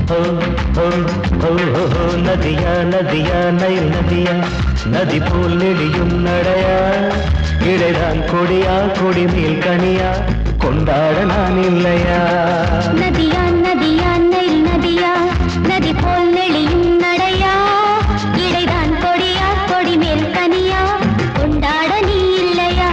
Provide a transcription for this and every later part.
हो हो हो हो नदिया नदिया नैल नदिया नदी போல் நெளியும் நடையா இடைதான் கொடியா கொடி மேல் கனியா கொண்டாட நான் இல்லையா நதியா நதியா நைல் நதியா நதி போல் நெளியும் நடையா இடைதான் கொடியா கொடி மேல் கனியா கொண்டாட நீ இல்லையா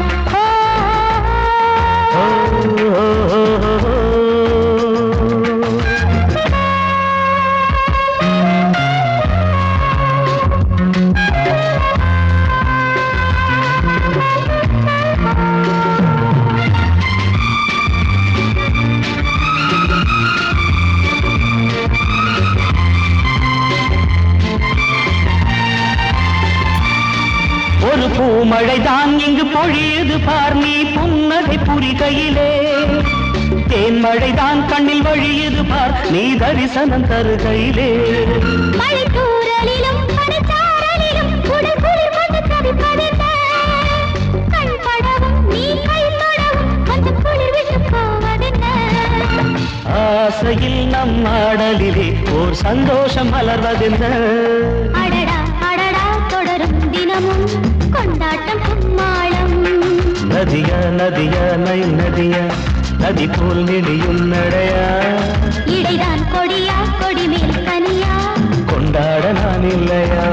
ஒரு பூமழைதான் இங்கு பொழியது பார் நீ புன்னகை புரிகையிலே தேன்மழைதான் கண்ணில் வழியது பார் நீ தரிசனம் தருகையிலே மழைத்தூரலிலும் பனிச்சாரலிலும் உடல் குளிர் கொண்டு தவிப்பதென்ன கண் படவும் நீ கை தொடவும் கொஞ்சம் குளிர் விட்டு போவதென்ன ஆசையில் நம் ஆடலிலே ஓர் சந்தோஷம் மலர்வதென்ன அடடா அடடா தொடரும் தினமும் கொண்டாட்டம் கும்மாளம் நதியா நதியா நைல் நதியா நதி போல் நெளியும் நடையா இடைதான் கொடியா கொடி மேல் கனியா கொண்டாட நான் இல்லையா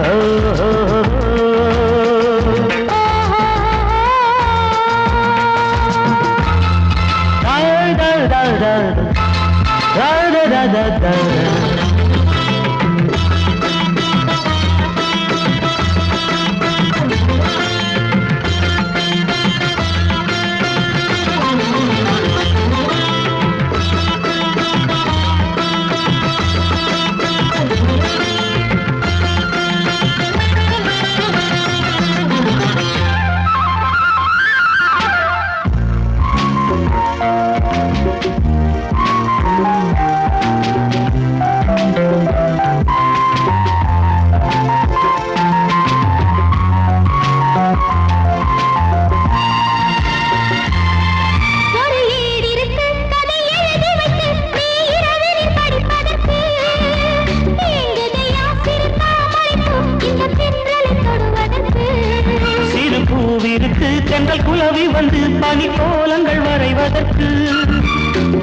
தென்றல் குலவி வந்து பனி கோலங்கள் வரைவதற்கு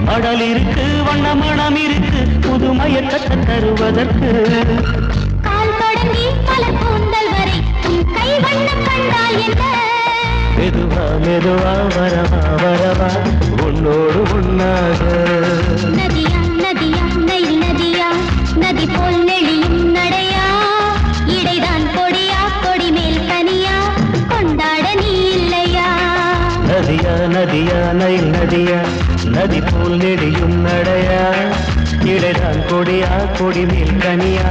மடல் இருக்கு வண்ண மனம் இருக்கு புதுமைய கட்ட தருவதற்கு கால் தொடங்கி பல கூந்தல் வரை கை வண்ணம் கண்டால் என்ன மெதுவா மெதுவா வரவா வரவா உன்னோடு உன்னாக நதியா நதியா நைல் நதியா நதி போல் நெளியும் நடையா இடைதான் கொடியா கொடி மேல் கனியா கொண்டாட நீ இல்லையா நதியா நதியா நைல் நதியா நதி போல் நெளியும் நடையா இடைதான் கொடியா கொடி மேல் கனியா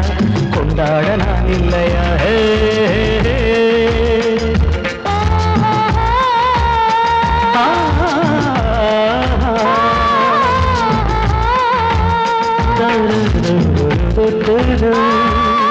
கொண்டாட நான் இல்லையா da da da da da